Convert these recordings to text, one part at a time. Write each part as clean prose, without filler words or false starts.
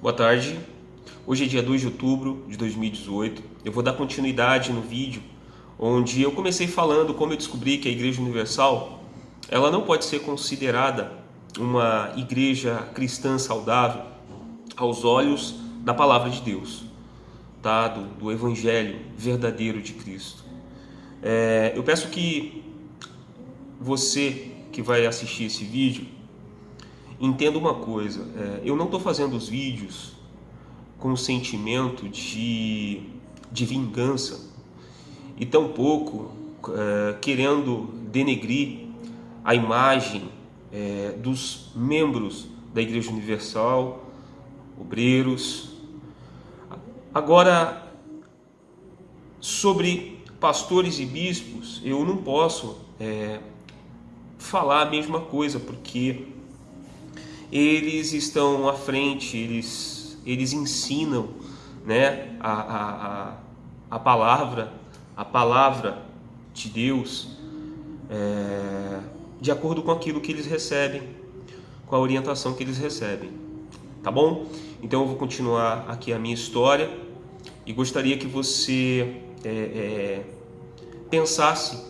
Boa tarde, hoje é dia 2 de outubro de 2018. Eu vou dar continuidade no vídeo onde eu comecei falando como eu descobri que a Igreja Universal ela não pode ser considerada uma igreja cristã saudável aos olhos da palavra de Deus, tá? do Evangelho verdadeiro de Cristo. Eu peço que você que vai assistir esse vídeo entenda uma coisa, eu não estou fazendo os vídeos com o sentimento de vingança e tampouco querendo denegrir a imagem dos membros da Igreja Universal, obreiros. Agora, sobre pastores e bispos, eu não posso falar a mesma coisa, porque eles estão à frente, eles ensinam, né, a palavra de Deus de acordo com aquilo que eles recebem, com a orientação que eles recebem, tá bom? Então eu vou continuar aqui a minha história e gostaria que você pensasse,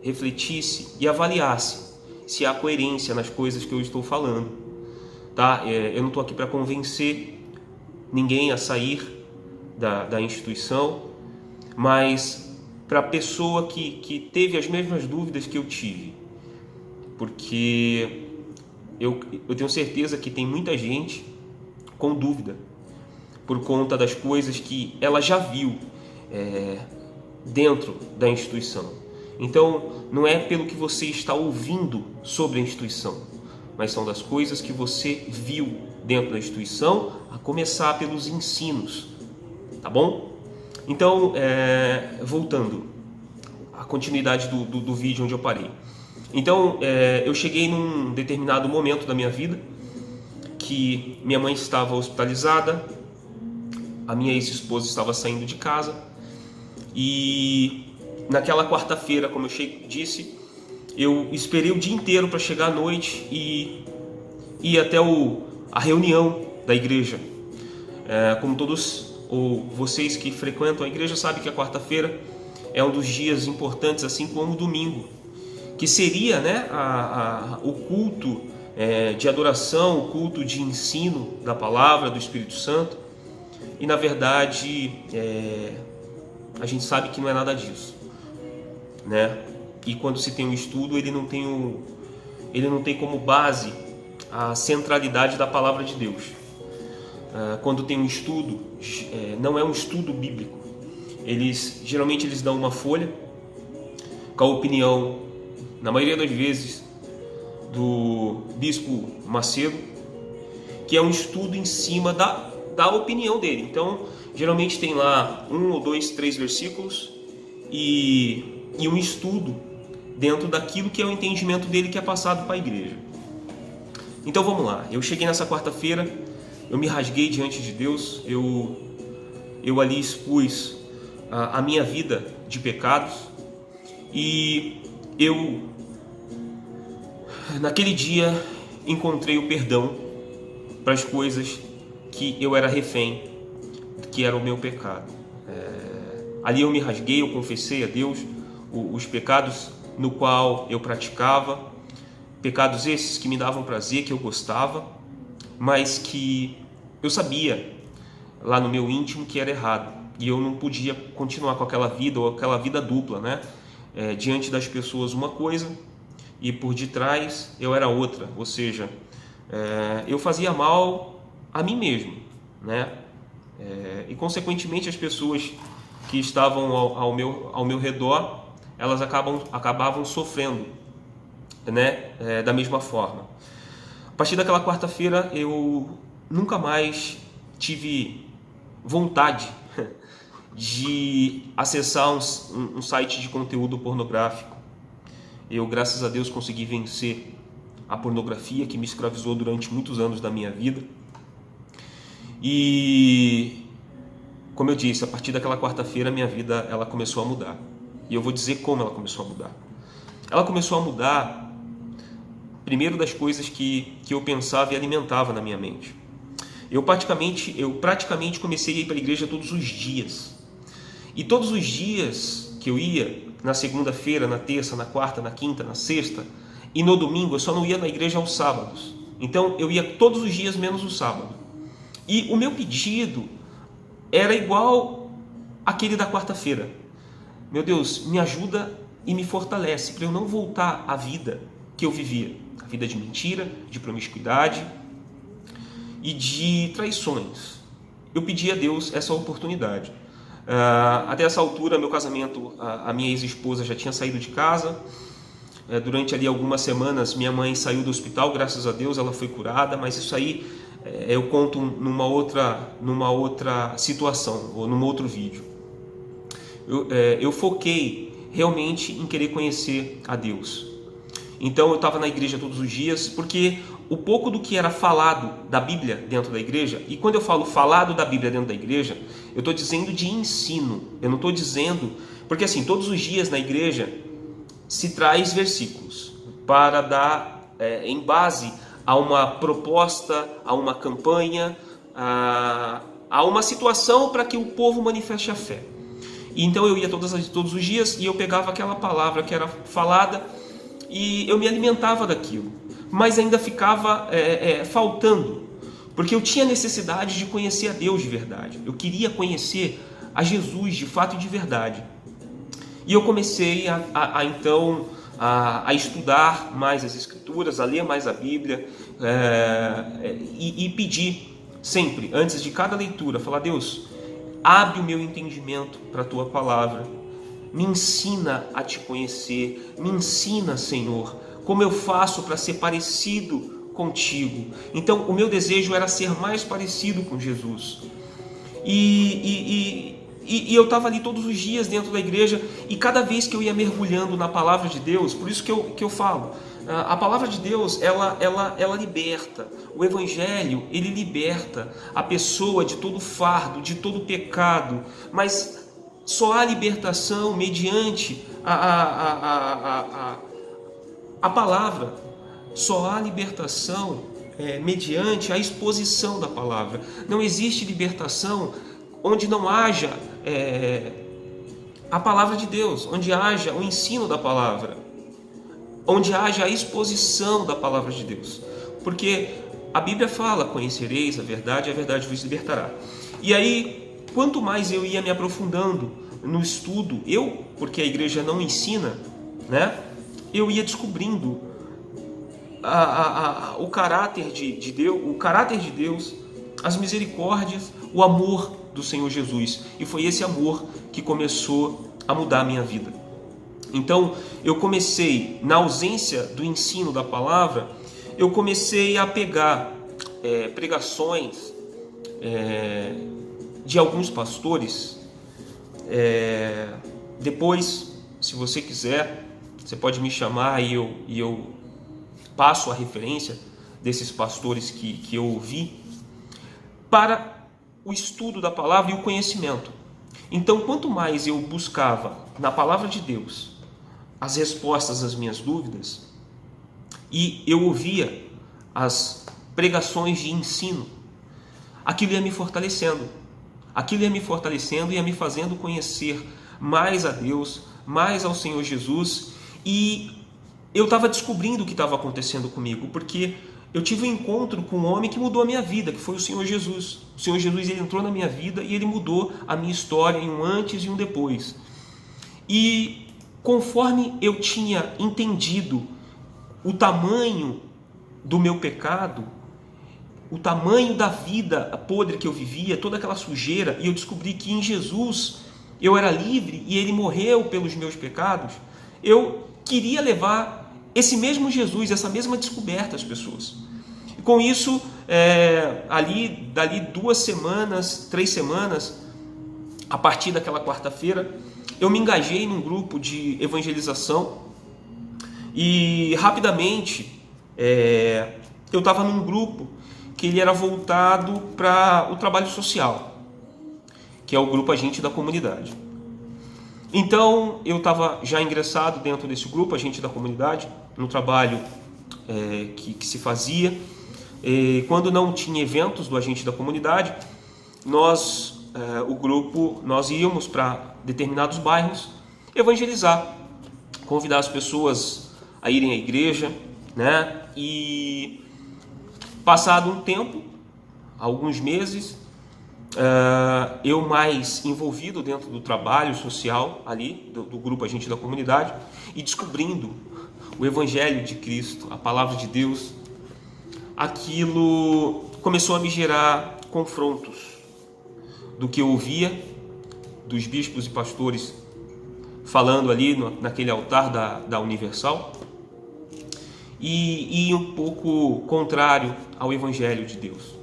refletisse e avaliasse se há coerência nas coisas que eu estou falando. Tá? Eu não estou aqui para convencer ninguém a sair da instituição, mas para a pessoa que teve as mesmas dúvidas que eu tive, porque eu tenho certeza que tem muita gente com dúvida por conta das coisas que ela já viu dentro da instituição. Então não é pelo que você está ouvindo sobre a instituição, mas são das coisas que você viu dentro da instituição, a começar pelos ensinos, tá bom? Então, voltando à continuidade do vídeo onde eu parei. Então, eu cheguei num determinado momento da minha vida que minha mãe estava hospitalizada, a minha ex-esposa estava saindo de casa e naquela quarta-feira, como eu disse, eu esperei o dia inteiro para chegar à noite e ir até a reunião da igreja. Como todos ou vocês que frequentam a igreja sabem que a quarta-feira é um dos dias importantes, assim como o domingo, que seria, né, o culto de adoração, o culto de ensino da palavra do Espírito Santo. E na verdade a gente sabe que não é nada disso, né? E quando se tem um estudo, ele não tem como base a centralidade da palavra de Deus. Quando tem um estudo, não é um estudo bíblico. Geralmente eles dão uma folha com a opinião, na maioria das vezes, do bispo Macedo, que é um estudo em cima da opinião dele. Então, geralmente tem lá 1 ou 2, 3 versículos e um estudo dentro daquilo que é o entendimento dele que é passado para a igreja. Então vamos lá, eu cheguei nessa quarta-feira, eu me rasguei diante de Deus, eu ali expus a minha vida de pecados e eu naquele dia encontrei o perdão para as coisas que eu era refém, que era o meu pecado. Ali eu me rasguei, eu confessei a Deus os pecados no qual eu praticava, pecados esses que me davam prazer, que eu gostava, mas que eu sabia lá no meu íntimo que era errado, e eu não podia continuar com aquela vida, ou aquela vida dupla, né? Diante das pessoas uma coisa, e por detrás eu era outra, ou seja, eu fazia mal a mim mesmo, né? E consequentemente as pessoas que estavam ao meu redor, elas acabavam sofrendo, né, da mesma forma. A partir daquela quarta-feira eu nunca mais tive vontade de acessar um site de conteúdo pornográfico. Eu, graças a Deus, consegui vencer a pornografia que me escravizou durante muitos anos da minha vida. E, como eu disse, a partir daquela quarta-feira minha vida ela começou a mudar. E eu vou dizer como ela começou a mudar. Ela começou a mudar, primeiro, das coisas que eu pensava e alimentava na minha mente. eu praticamente comecei a ir para a igreja todos os dias. E todos os dias que eu ia, na segunda-feira, na terça, na quarta, na quinta, na sexta, e no domingo, eu só não ia na igreja aos sábados. Então eu ia todos os dias menos o sábado. E o meu pedido era igual aquele da quarta-feira. Meu Deus, me ajuda e me fortalece para eu não voltar à vida que eu vivia. A vida de mentira, de promiscuidade e de traições. Eu pedi a Deus essa oportunidade. Até essa altura, meu casamento, a minha ex-esposa já tinha saído de casa. Durante ali algumas semanas, minha mãe saiu do hospital, graças a Deus ela foi curada, mas isso aí eu conto numa outra situação, ou num outro vídeo. Eu foquei realmente em querer conhecer a Deus. Então eu estava na igreja todos os dias, porque o pouco do que era falado da Bíblia dentro da igreja, e quando eu falo falado da Bíblia dentro da igreja, eu estou dizendo de ensino, eu não estou dizendo, porque assim, todos os dias na igreja se traz versículos para dar, em base a uma proposta, a uma campanha, a uma situação para que o povo manifeste a fé. E então eu ia todos os dias e eu pegava aquela palavra que era falada e eu me alimentava daquilo, mas ainda ficava faltando, porque eu tinha necessidade de conhecer a Deus de verdade. Eu queria conhecer a Jesus de fato e de verdade. E eu comecei então a estudar mais as Escrituras, a ler mais a Bíblia, e pedir sempre, antes de cada leitura, falar: Deus, abre o meu entendimento para a Tua Palavra, me ensina a Te conhecer, me ensina, Senhor, como eu faço para ser parecido contigo. Então o meu desejo era ser mais parecido com Jesus. E eu estava ali todos os dias dentro da igreja, e cada vez que eu ia mergulhando na palavra de Deus, por isso que eu falo, a palavra de Deus, ela liberta. O Evangelho, ele liberta a pessoa de todo fardo, de todo pecado, mas só há libertação mediante a palavra, só há libertação mediante a exposição da palavra. Não existe libertação onde não haja a palavra de Deus, onde haja o ensino da palavra, onde haja a exposição da palavra de Deus. Porque a Bíblia fala: conhecereis a verdade vos libertará. E aí, quanto mais eu ia me aprofundando no estudo, porque a igreja não ensina, né? Eu ia descobrindo o caráter de Deus, as misericórdias, o amor do Senhor Jesus. E foi esse amor que começou a mudar a minha vida. Então eu comecei, na ausência do ensino da palavra, eu comecei a pegar pregações de alguns pastores. Depois, se você quiser, você pode me chamar e eu passo a referência desses pastores que eu ouvi, para o estudo da palavra e o conhecimento. Então, quanto mais eu buscava na palavra de Deus as respostas às minhas dúvidas, e eu ouvia as pregações de ensino, aquilo ia me fortalecendo, e ia me fazendo conhecer mais a Deus, mais ao Senhor Jesus, e eu estava descobrindo o que estava acontecendo comigo, porque eu tive um encontro com um homem que mudou a minha vida, que foi o Senhor Jesus. O Senhor Jesus, ele entrou na minha vida e ele mudou a minha história em um antes e um depois. E conforme eu tinha entendido o tamanho do meu pecado, o tamanho da vida podre que eu vivia, toda aquela sujeira, e eu descobri que em Jesus eu era livre e ele morreu pelos meus pecados, eu queria levar esse mesmo Jesus, essa mesma descoberta às pessoas. E com isso, dali 2 semanas, 3 semanas, a partir daquela quarta-feira, eu me engajei num grupo de evangelização e rapidamente eu estava num grupo que ele era voltado para o trabalho social, que é o grupo Agente da Comunidade. Então eu estava já ingressado dentro desse grupo Agente da Comunidade, no trabalho que se fazia, E quando não tinha eventos do agente da comunidade, o grupo, nós íamos para determinados bairros evangelizar, convidar as pessoas a irem à igreja, né? E passado um tempo, alguns meses, eu mais envolvido dentro do trabalho social ali, do grupo agente da comunidade, e descobrindo o Evangelho de Cristo, a palavra de Deus, aquilo começou a me gerar confrontos do que eu ouvia dos bispos e pastores falando ali naquele altar da Universal, e um pouco contrário ao Evangelho de Deus.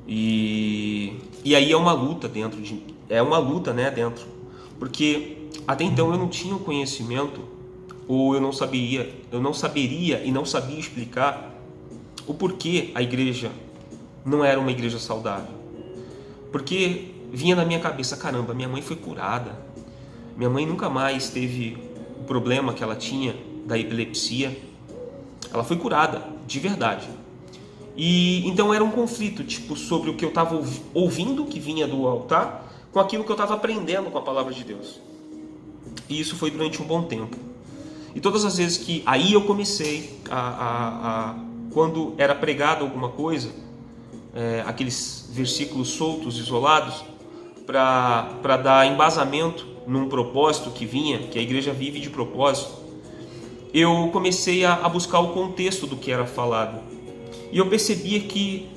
E aí é uma luta dentro, porque até então eu não tinha o conhecimento, ou eu não saberia e não sabia explicar o porquê a igreja não era uma igreja saudável. Porque vinha na minha cabeça, caramba, minha mãe foi curada, minha mãe nunca mais teve o problema que ela tinha da epilepsia, ela foi curada, de verdade. E então era um conflito, sobre o que eu estava ouvindo, que vinha do altar, com aquilo que eu estava aprendendo com a palavra de Deus. E isso foi durante um bom tempo. E todas as vezes que aí eu comecei quando era pregado alguma coisa, aqueles versículos soltos, isolados, para dar embasamento num propósito que vinha, que a igreja vive de propósito, eu comecei a buscar o contexto do que era falado. E eu percebia que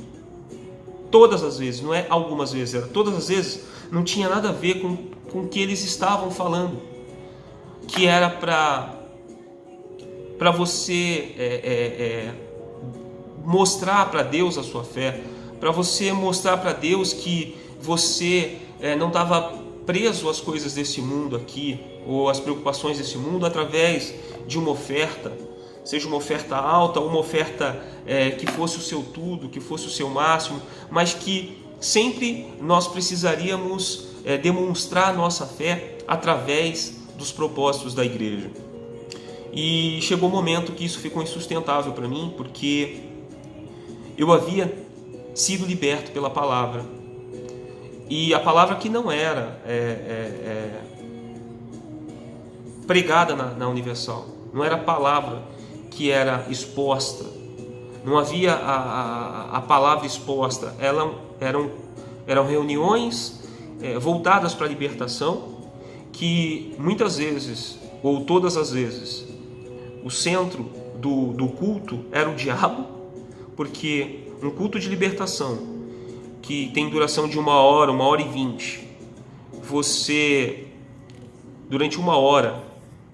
todas as vezes, não é algumas vezes, era todas as vezes, não tinha nada a ver com o que eles estavam falando, que era para você mostrar para Deus a sua fé, para você mostrar para Deus que você não estava preso às coisas desse mundo aqui, ou às preocupações desse mundo, através de uma oferta, seja uma oferta alta, uma oferta que fosse o seu tudo, que fosse o seu máximo, mas que sempre nós precisaríamos demonstrar a nossa fé através dos propósitos da igreja. E chegou um momento que isso ficou insustentável para mim, porque eu havia sido liberto pela palavra, e a palavra que não era pregada na Universal, não era a palavra que era exposta, não havia a palavra exposta, eram reuniões voltadas para a libertação, que muitas vezes, ou todas as vezes, o centro do culto era o diabo, porque um culto de libertação que tem duração de 1 hora, 1h20, você durante 1 hora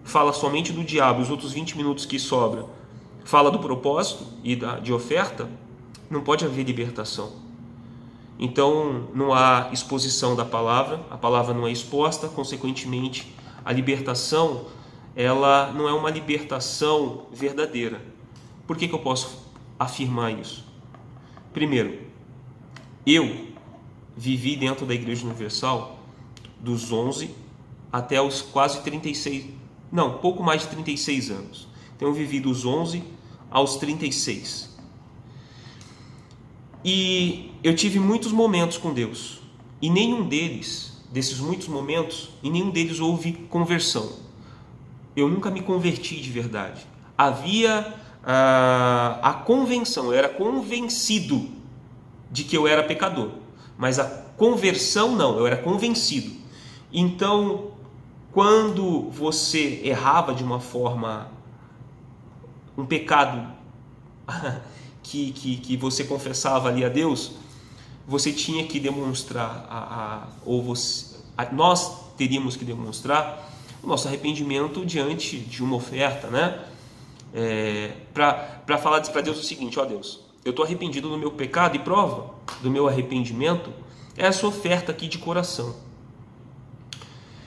fala somente do diabo, os outros 20 minutos que sobra fala do propósito e de oferta, não pode haver libertação. Então não há exposição da palavra, a palavra não é exposta, consequentemente a libertação, ela não é uma libertação verdadeira. Por que eu posso afirmar isso? Primeiro, eu vivi dentro da Igreja Universal dos 11 até os quase 36, não, pouco mais de 36 anos. Então eu vivi dos 11 aos 36. E eu tive muitos momentos com Deus. E desses muitos momentos, em nenhum deles houve conversão. Eu nunca me converti de verdade. Havia a convenção, eu era convencido de que eu era pecador, mas a conversão não, eu era convencido. Então, quando você errava de uma forma, um pecado que você confessava ali a Deus, você tinha que demonstrar, nós teríamos que demonstrar o nosso arrependimento diante de uma oferta, né? Para falar para Deus o seguinte: ó Deus, eu estou arrependido do meu pecado, e prova do meu arrependimento é essa oferta aqui de coração.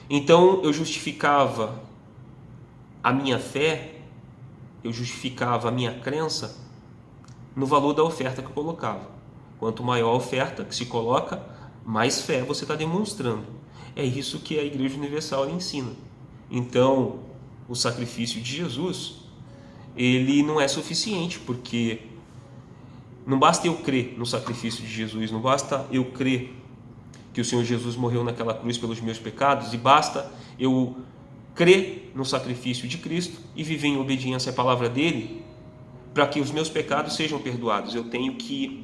Então eu justificava a minha fé, eu justificava a minha crença no valor da oferta que eu colocava. Quanto maior a oferta que se coloca, mais fé você está demonstrando. É isso que a Igreja Universal ensina. Então, o sacrifício de Jesus, ele não é suficiente, porque Não basta eu crer no sacrifício de Jesus, não basta eu crer que o Senhor Jesus morreu naquela cruz pelos meus pecados, e basta eu crer no sacrifício de Cristo e viver em obediência à palavra dele para que os meus pecados sejam perdoados. Eu tenho que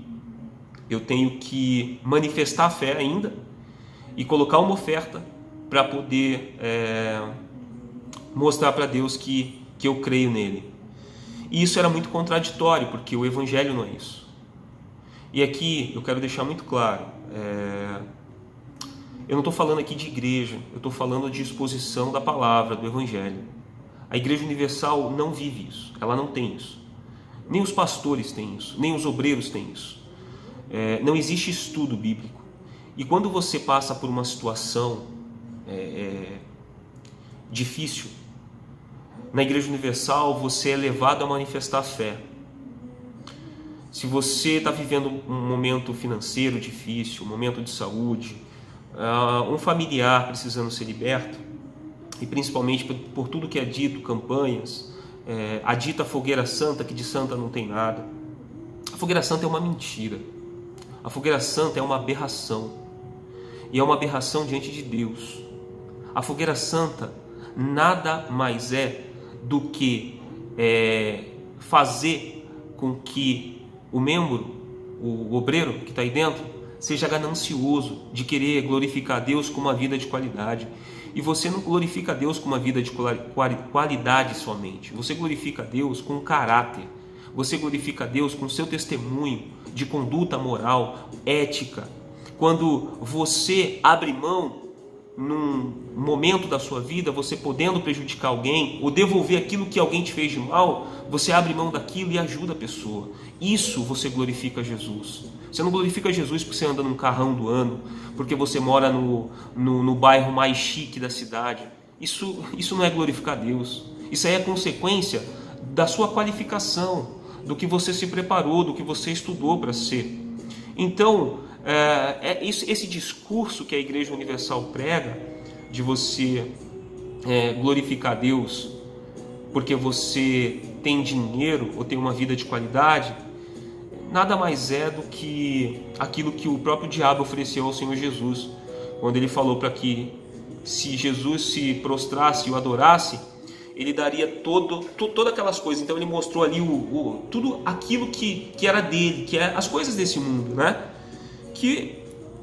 manifestar a fé ainda e colocar uma oferta para poder mostrar para Deus que eu creio nele. E isso era muito contraditório, porque o Evangelho não é isso. E aqui eu quero deixar muito claro, eu não estou falando aqui de igreja, eu estou falando de exposição da palavra, do Evangelho. A Igreja Universal não vive isso, ela não tem isso. Nem os pastores têm isso, nem os obreiros têm isso. Não existe estudo bíblico. E quando você passa por uma situação difícil, na Igreja Universal você é levado a manifestar fé. Se você está vivendo um momento financeiro difícil, um momento de saúde, um familiar precisando ser liberto, e principalmente por tudo que é dito, campanhas, a dita fogueira santa, que de santa não tem nada. A fogueira santa é uma mentira. A fogueira santa é uma aberração. E é uma aberração diante de Deus. A fogueira santa nada mais é do que fazer com que o membro, o obreiro que está aí dentro, seja ganancioso de querer glorificar a Deus com uma vida de qualidade. E você não glorifica a Deus com uma vida de qualidade somente. Você glorifica a Deus com caráter. Você glorifica a Deus com seu testemunho de conduta moral, ética. Quando você abre mão, num momento da sua vida, você podendo prejudicar alguém ou devolver aquilo que alguém te fez de mal, você abre mão daquilo e ajuda a pessoa. Isso você glorifica Jesus. Você não glorifica Jesus porque você anda num carrão do ano, porque você mora no bairro mais chique da cidade. Isso não é glorificar Deus. Isso aí é consequência da sua qualificação, do que você se preparou, do que você estudou para ser. Então, esse discurso que a Igreja Universal prega, de você glorificar Deus porque você tem dinheiro ou tem uma vida de qualidade, nada mais é do que aquilo que o próprio diabo ofereceu ao Senhor Jesus, quando ele falou para que, se Jesus se prostrasse e o adorasse, ele daria todas aquelas coisas. Então ele mostrou ali tudo aquilo que era dele, que é as coisas desse mundo, né? Que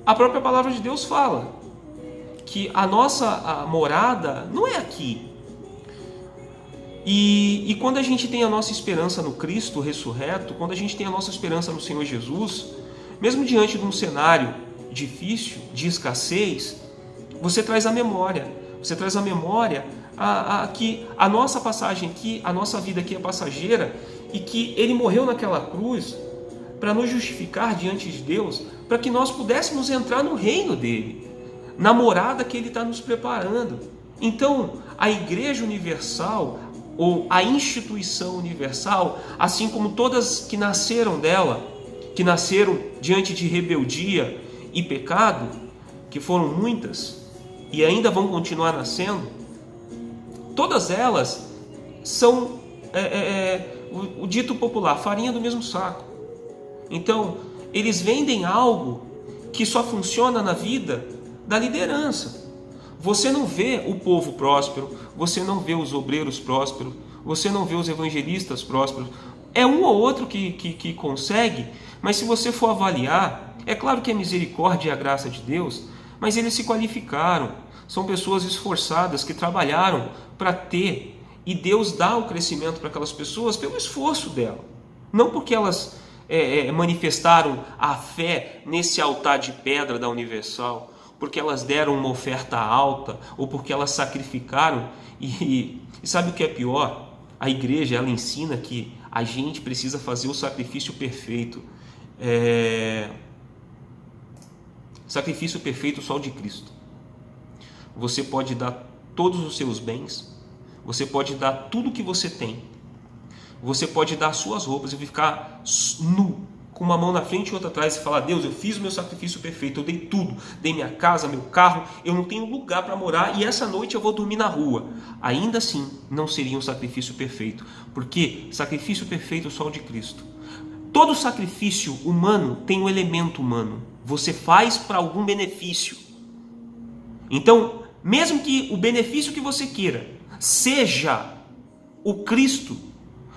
a própria palavra de Deus fala que a nossa morada não é aqui. E quando a gente tem a nossa esperança no Cristo ressurreto, quando a gente tem a nossa esperança no Senhor Jesus, mesmo diante de um cenário difícil, de escassez, você traz a memória. Você traz a memória que a nossa passagem aqui, a nossa vida aqui é passageira, e que Ele morreu naquela cruz para nos justificar diante de Deus, para que nós pudéssemos entrar no reino dEle, na morada que Ele está nos preparando. Então, a Igreja Universal, ou a instituição universal, assim como todas que nasceram dela, que nasceram diante de rebeldia e pecado, que foram muitas e ainda vão continuar nascendo, todas elas são o dito popular, farinha do mesmo saco. Então, eles vendem algo que só funciona na vida da liderança. Você não vê o povo próspero, você não vê os obreiros prósperos, você não vê os evangelistas prósperos. É um ou outro que consegue, mas se você for avaliar, é claro que a misericórdia e a graça de Deus, mas eles se qualificaram, são pessoas esforçadas que trabalharam para ter, e Deus dá o crescimento para aquelas pessoas pelo esforço dela, não porque elas manifestaram a fé nesse altar de pedra da Universal, porque elas deram uma oferta alta, ou porque elas sacrificaram. E sabe o que é pior? A igreja, ela ensina que a gente precisa fazer o sacrifício perfeito. Sacrifício perfeito só o de Cristo. Você pode dar todos os seus bens, você pode dar tudo que você tem, você pode dar suas roupas e ficar nu, com uma mão na frente e outra atrás, e falar: Deus, eu fiz o meu sacrifício perfeito, eu dei tudo, dei minha casa, meu carro, eu não tenho lugar para morar e essa noite eu vou dormir na rua. Ainda assim, não seria um sacrifício perfeito, porque sacrifício perfeito só o de Cristo. Todo sacrifício humano tem um elemento humano. Você faz para algum benefício. Então, mesmo que o benefício que você queira seja o Cristo,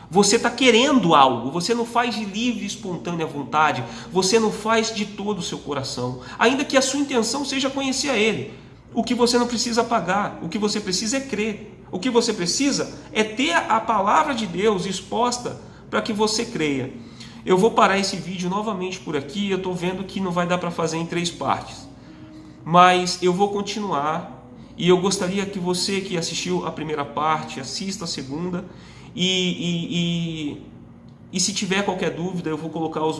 você está querendo algo, você não faz de livre e espontânea vontade, você não faz de todo o seu coração, ainda que a sua intenção seja conhecer a Ele. O que você não precisa pagar, o que você precisa é crer. O que você precisa é ter a palavra de Deus exposta para que você creia. Eu vou parar esse vídeo novamente por aqui, eu estou vendo que não vai dar para fazer em 3 partes. Mas eu vou continuar e eu gostaria que você que assistiu a primeira parte, assista a segunda e se tiver qualquer dúvida eu vou colocar os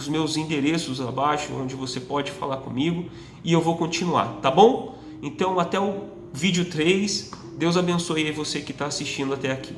meus endereços abaixo onde você pode falar comigo e eu vou continuar, tá bom? Então até o vídeo 3, Deus abençoe você que está assistindo até aqui.